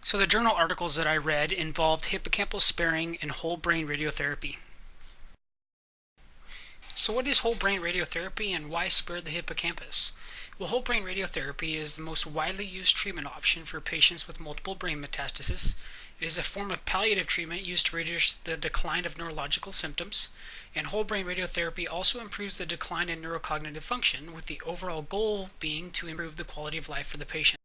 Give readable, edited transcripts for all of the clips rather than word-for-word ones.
So the journal articles that I read involved hippocampal sparing and whole brain radiotherapy. So what is whole brain radiotherapy and why spare the hippocampus? Well, whole brain radiotherapy is the most widely used treatment option for patients with multiple brain metastasis. It is a form of palliative treatment used to reduce the decline of neurological symptoms, and whole brain radiotherapy also improves the decline in neurocognitive function, with the overall goal being to improve the quality of life for the patient.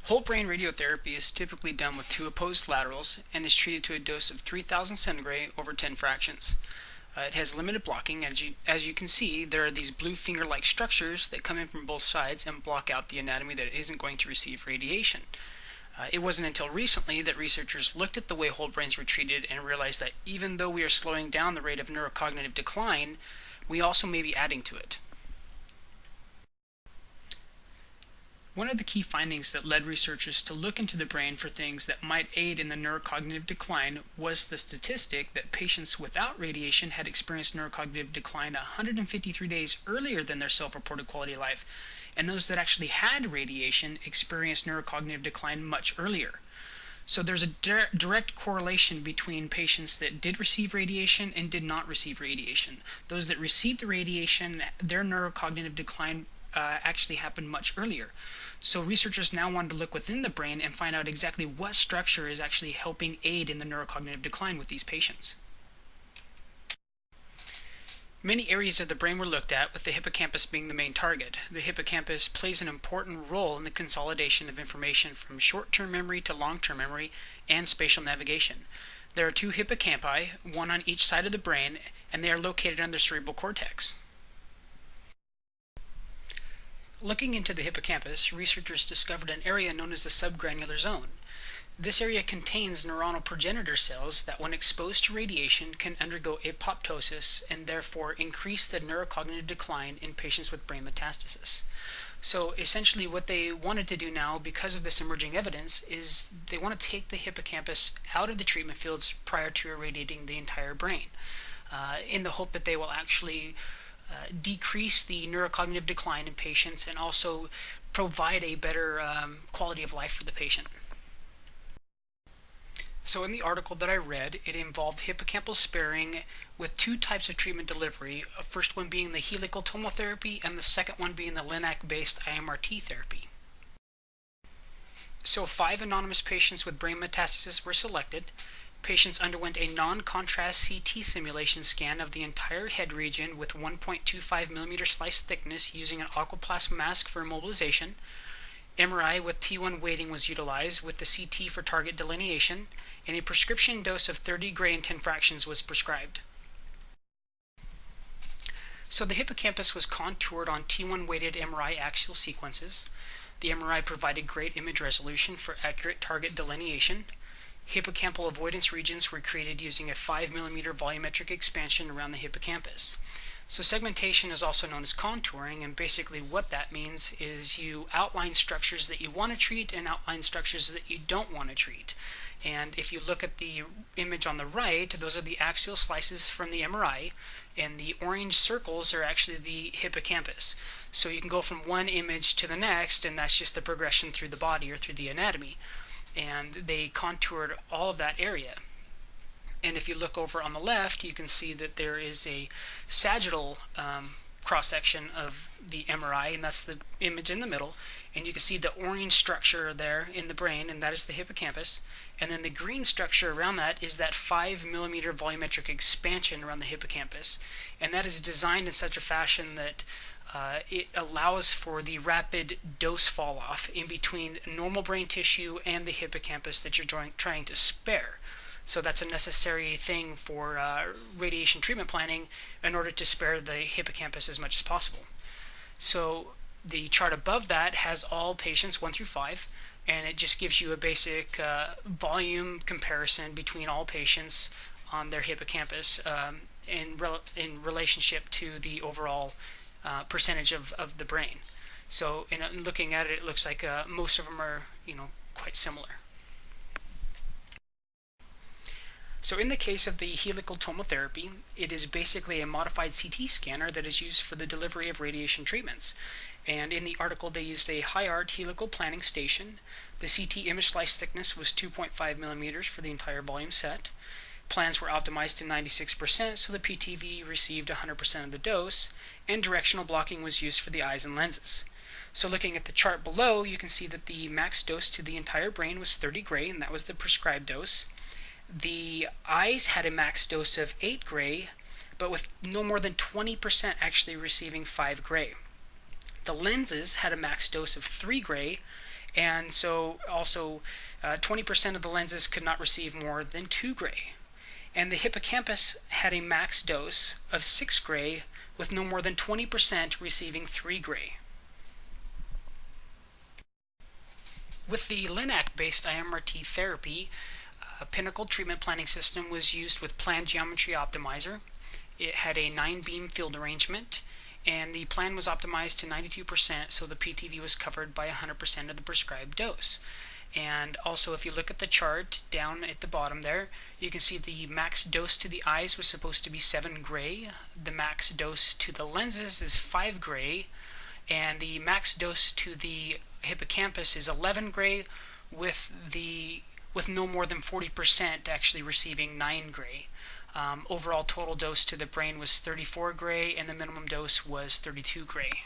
Whole brain radiotherapy is typically done with two opposed laterals and is treated to a dose of 3000 centigrade over 10 fractions. It has limited blocking. As you can see, there are these blue finger-like structures that come in from both sides and block out the anatomy that isn't going to receive radiation. It wasn't until recently that researchers looked at the way whole brains were treated and realized that even though we are slowing down the rate of neurocognitive decline, we also may be adding to it. One of the key findings that led researchers to look into the brain for things that might aid in the neurocognitive decline was the statistic that patients without radiation had experienced neurocognitive decline 153 days earlier than their self-reported quality of life, and those that actually had radiation experienced neurocognitive decline much earlier. So there's a direct correlation between patients that did receive radiation and did not receive radiation. Those that received the radiation, their neurocognitive decline actually happened much earlier. So researchers now wanted to look within the brain and find out exactly what structure is actually helping aid in the neurocognitive decline with these patients. Many areas of the brain were looked at, with the hippocampus being the main target. The hippocampus plays an important role in the consolidation of information from short-term memory to long-term memory and spatial navigation. There are two hippocampi, one on each side of the brain, and they are located on the cerebral cortex. Looking into the hippocampus, researchers discovered an area known as the subgranular zone. This area contains neuronal progenitor cells that, when exposed to radiation, can undergo apoptosis and therefore increase the neurocognitive decline in patients with brain metastasis. So essentially what they wanted to do now, because of this emerging evidence, is they want to take the hippocampus out of the treatment fields prior to irradiating the entire brain, in the hope that they will actually decrease the neurocognitive decline in patients and also provide a better quality of life for the patient. So in the article that I read, it involved hippocampal sparing with two types of treatment delivery, the first one being the helical tomotherapy and the second one being the LINAC-based IMRT therapy. So 5 anonymous patients with brain metastasis were selected. Patients underwent a non-contrast CT simulation scan of the entire head region with 1.25 millimeter slice thickness using an aquaplast mask for immobilization. MRI with T1 weighting was utilized, with the CT for target delineation, and a prescription dose of 30 gray and 10 fractions was prescribed. So the hippocampus was contoured on T1 weighted MRI axial sequences. The MRI provided great image resolution for accurate target delineation. Hippocampal avoidance regions were created using a 5 millimeter volumetric expansion around the hippocampus. So segmentation is also known as contouring, and basically what that means is you outline structures that you want to treat and outline structures that you don't want to treat. And if you look at the image on the right, those are the axial slices from the MRI, and the orange circles are actually the hippocampus. So you can go from one image to the next, and that's just the progression through the body or through the anatomy. And they contoured all of that area. And if you look over on the left, you can see that there is a sagittal cross-section of the MRI, and that's the image in the middle. And you can see the orange structure there in the brain, and that is the hippocampus. And then the green structure around that is that 5 millimeter volumetric expansion around the hippocampus. And that is designed in such a fashion that it allows for the rapid dose fall off in between normal brain tissue and the hippocampus that you're trying to spare. So that's a necessary thing for radiation treatment planning in order to spare the hippocampus as much as possible. So the chart above that has all patients 1 through 5, and it just gives you a basic volume comparison between all patients on their hippocampus in relationship to the overall percentage of the brain. So in looking at it, it looks like most of them are quite similar. So in the case of the helical tomotherapy, it is basically a modified CT scanner that is used for the delivery of radiation treatments. And in the article, they used a high-art helical planning station. The CT image slice thickness was 2.5 millimeters for the entire volume set. Plans were optimized to 96%, so the PTV received 100% of the dose, and directional blocking was used for the eyes and lenses. So looking at the chart below, you can see that the max dose to the entire brain was 30 gray, and that was the prescribed dose. The eyes had a max dose of 8 gray, but with no more than 20% actually receiving 5 gray. The lenses had a max dose of 3 gray, and so also 20% of the lenses could not receive more than 2 gray. And the hippocampus had a max dose of 6 gray, with no more than 20% receiving 3 gray. With the LINAC-based IMRT therapy, a Pinnacle treatment planning system was used with Plan Geometry Optimizer. It had a 9-beam field arrangement, and the plan was optimized to 92%, so the PTV was covered by 100% of the prescribed dose. And also, if you look at the chart down at the bottom there, you can see the max dose to the eyes was supposed to be 7 gray. The max dose to the lenses is 5 gray, and the max dose to the hippocampus is 11 gray, with no more than 40% actually receiving 9 gray. Overall total dose to the brain was 34 gray, and the minimum dose was 32 gray.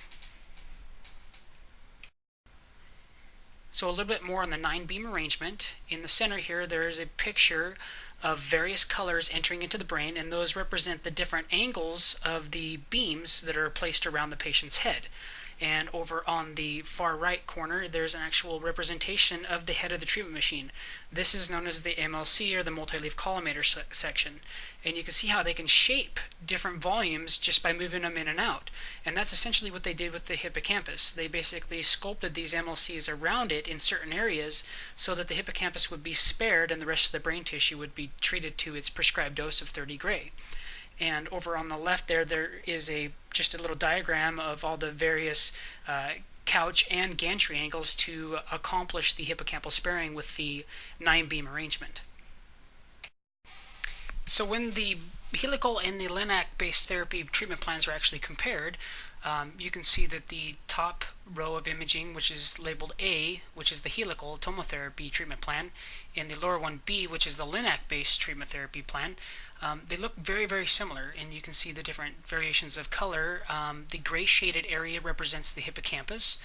So a little bit more on the 9-beam arrangement. In the center here, there is a picture of various colors entering into the brain, and those represent the different angles of the beams that are placed around the patient's head. And over on the far right corner, there's an actual representation of the head of the treatment machine. This is known as the MLC, or the multi-leaf collimator section. And you can see how they can shape different volumes just by moving them in and out. And that's essentially what they did with the hippocampus. They basically sculpted these MLCs around it in certain areas so that the hippocampus would be spared and the rest of the brain tissue would be treated to its prescribed dose of 30 gray. And over on the left there is just a little diagram of all the various couch and gantry angles to accomplish the hippocampal sparing with the 9-beam arrangement. So when the helical and the LINAC-based therapy treatment plans are actually compared, you can see that the top row of imaging, which is labeled A, which is the helical tomotherapy treatment plan, and the lower one, B, which is the LINAC-based treatment therapy plan, they look very, very similar, and you can see the different variations of color. The gray shaded area represents the hippocampus.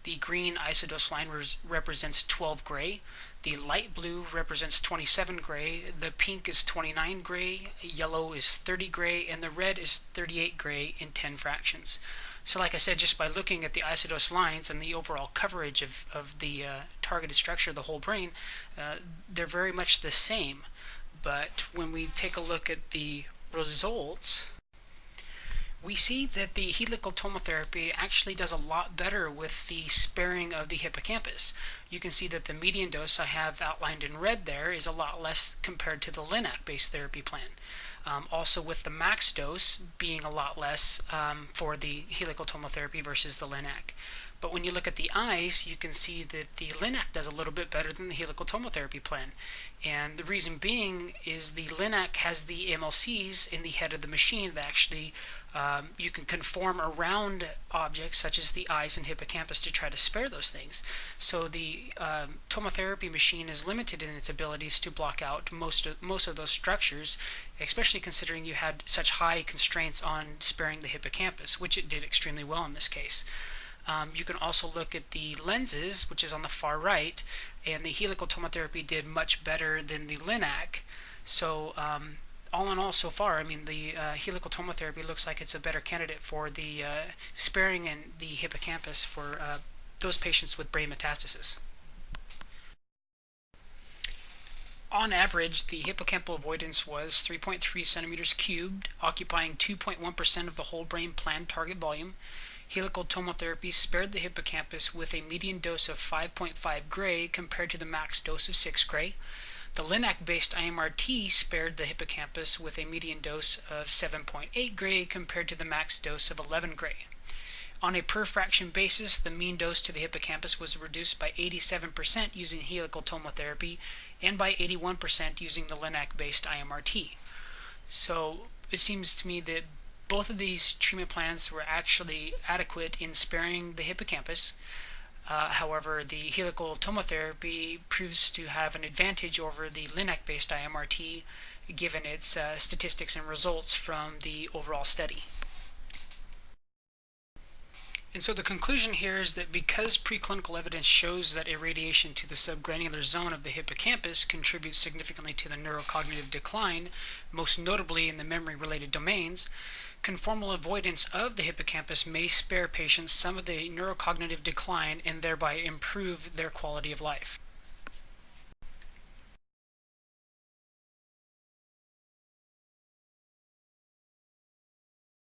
The green isodose line represents 12 gray. The light blue represents 27 gray. The pink is 29 gray. Yellow is 30 gray, and the red is 38 gray in 10 fractions. So like I said, just by looking at the isodose lines and the overall coverage of the targeted structure of the whole brain, they're very much the same. But when we take a look at the results, we see that the helical tomotherapy actually does a lot better with the sparing of the hippocampus. You can see that the median dose I have outlined in red there is a lot less compared to the LINAC-based therapy plan. Also with the max dose being a lot less for the helical tomotherapy versus the LINAC. But when you look at the eyes, you can see that the LINAC does a little bit better than the helical tomotherapy plan. And the reason being is the LINAC has the MLCs in the head of the machine that actually you can conform around objects such as the eyes and hippocampus to try to spare those things. So the tomotherapy machine is limited in its abilities to block out most of those structures, especially considering you had such high constraints on sparing the hippocampus, which it did extremely well in this case. You can also look at the lenses, which is on the far right, and the helical tomotherapy did much better than the LINAC. So all in all, so far, I mean, the helical tomotherapy looks like it's a better candidate for the sparing and the hippocampus for those patients with brain metastasis. On average, the hippocampal avoidance was 3.3 centimeters cubed, occupying 2.1% of the whole brain planned target volume. Helical tomotherapy spared the hippocampus with a median dose of 5.5 gray compared to the max dose of 6 gray. The LINAC-based IMRT spared the hippocampus with a median dose of 7.8 gray compared to the max dose of 11 gray. On a per fraction basis, the mean dose to the hippocampus was reduced by 87% using helical tomotherapy and by 81% using the LINAC-based IMRT. So it seems to me that Both of these treatment plans were actually adequate in sparing the hippocampus. However, the helical tomotherapy proves to have an advantage over the LINAC-based IMRT given its statistics and results from the overall study. And so the conclusion here is that because preclinical evidence shows that irradiation to the subgranular zone of the hippocampus contributes significantly to the neurocognitive decline, most notably in the memory-related domains, conformal avoidance of the hippocampus may spare patients some of the neurocognitive decline and thereby improve their quality of life.